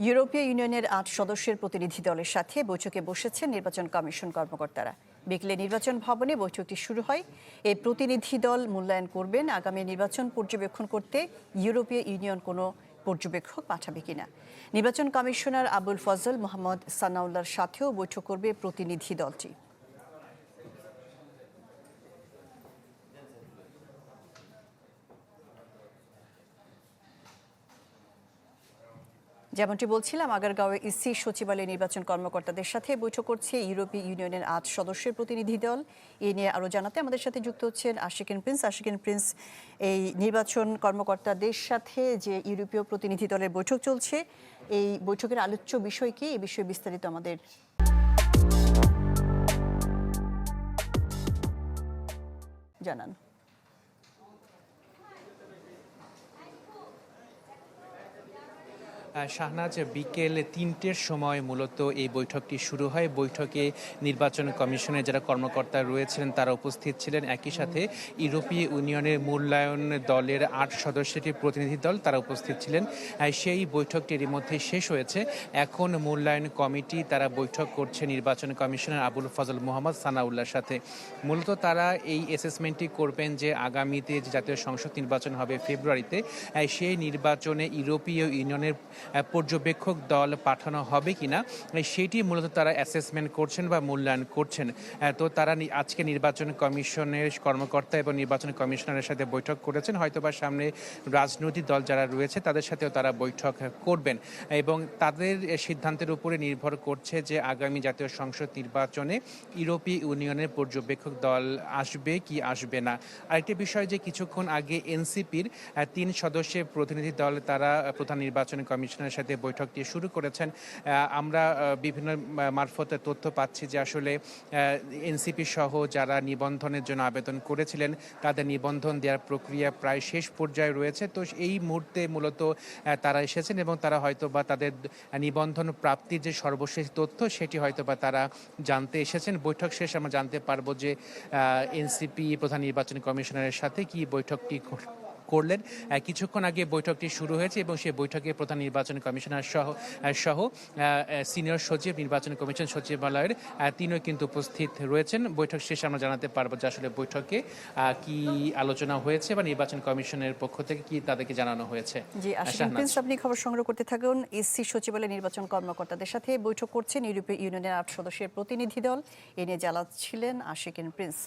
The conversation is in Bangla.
ইউরোপীয় ইউনিয়নের ৮ সদস্যের প্রতিনিধি দলের সাথে বৈঠকে বসেছেন নির্বাচন কমিশন কর্মকর্তারা। বিকেলে নির্বাচন ভবনে বৈঠকটি শুরু হয়। এই প্রতিনিধি দল মূল্যায়ন করবেন আগামী নির্বাচন পর্যবেক্ষণ করতে ইউরোপীয় ইউনিয়ন কোনো পর্যবেক্ষক পাঠাবে কিনা। নির্বাচন কমিশনার আবুল ফজল মোহাম্মদ সানাউল্লাহর সাথেও বৈঠক করবে প্রতিনিধি দলটি। যেমনটি বলছিলাম, আগারগাঁওয়ে ইসি সচিবালয়ে নির্বাচন কর্মকর্তাদের সাথে বৈঠক করছে ইউরোপীয় ইউনিয়নের ৮ সদস্যের প্রতিনিধি দল। এ নিয়ে আরও জানাতে আমাদের সাথে যুক্ত হচ্ছেন আশিকিন প্রিন্স। এই নির্বাচন কর্মকর্তাদের সাথে যে ইউরোপীয় প্রতিনিধি দলের বৈঠক চলছে, এই বৈঠকের আলোচ্য বিষয় কি, এই বিষয়ে বিস্তারিত আমাদের জানান। শাহনাজ, বিকেল ৩টের সময় মূলত এই বৈঠকটি শুরু হয়। বৈঠকে নির্বাচন কমিশনের যারা কর্মকর্তা রয়েছেন তারা উপস্থিত ছিলেন। একই সাথে ইউরোপীয় ইউনিয়নের মূল্যায়ন দলের ৮ সদস্যের প্রতিনিধি দল তারা উপস্থিত ছিলেন। সেই বৈঠকটি এর মধ্যে শেষ হয়েছে। এখন মূল্যায়ন কমিটি তারা বৈঠক করছে নির্বাচন কমিশনার আবুল ফজল মোহাম্মদ সানাউল্লাহর সাথে। মূলত তারা এই অ্যাসেসমেন্টটি করবেন যে আগামীতে যে জাতীয় সংসদ নির্বাচন হবে ফেব্রুয়ারিতে, সেই নির্বাচনে ইউরোপীয় ইউনিয়নের পর্যবেক্ষক দল পাঠানো হবে কিনা সেটি মূলত তারা অ্যাসেসমেন্ট করছেন বা মূল্যায়ন করছেন। তো তারা আজকে নির্বাচন কমিশনের কর্মকর্তা এবং নির্বাচন কমিশনারের সাথে বৈঠক করেছেন। হয়তোবা সামনে রাজনৈতিক দল যারা রয়েছে তাদের সাথেও তারা বৈঠক করবেন এবং তাদের সিদ্ধান্তের উপরে নির্ভর করছে যে আগামী জাতীয় সংসদ নির্বাচনে ইউরোপীয় ইউনিয়নের পর্যবেক্ষক দল আসবে কি আসবে না। আরেকটি বিষয় যে কিছুক্ষণ আগে এনসিপির ৩ সদস্যের প্রতিনিধি দল তারা প্রধান নির্বাচন কমিশনের সাথে বৈঠকটি শুরু করেছেন। আমরা বিভিন্ন মারফতে তথ্য পাচ্ছি যে আসলে এনসিপি সহ যারা নিবন্ধনের জন্য আবেদন করেছিলেন তাদের নিবন্ধন দেওয়ার প্রক্রিয়া প্রায় শেষ পর্যায়ে রয়েছে। তো এই মুহূর্তে মূলত তারা এসেছেন এবং তারা হয়তো বা তাদের নিবন্ধন প্রাপ্তির যে সর্বশেষ তথ্য সেটি হয়তো বা তারা জানতে এসেছেন। বৈঠক শেষে আমরা জানতে পারবো যে এনসিপি প্রধান নির্বাচন কমিশনারের সাথে কি বৈঠকটি করলেন। কিছুক্ষণ আগে বৈঠকটি শুরু হয়েছে এবং সেই বৈঠকে প্রধান নির্বাচন কমিশনার সহ সিনিয়র সচিব নির্বাচন কমিশন সচিবালয়ের তিনিও কিন্তু উপস্থিত রয়েছেন। বৈঠক শেষে আমরা জানাতে পারবো যে আসলে বৈঠকে কি আলোচনা হয়েছে বা নির্বাচন কমিশনের পক্ষ থেকে কি তাদেরকে জানানো হয়েছে। জি, আশিকিন প্রিন্স, আপনি খবর সংগ্রহ করতে থাকুন। ইসি সচিবালয়ে নির্বাচন কর্মকর্তাদের সাথে বৈঠক করছেন ইউরোপীয় ইউনিয়নের ৮ সদস্যের প্রতিনিধি দল। এ নিয়ে জানাচ্ছিলেন আশিকিন প্রিন্স।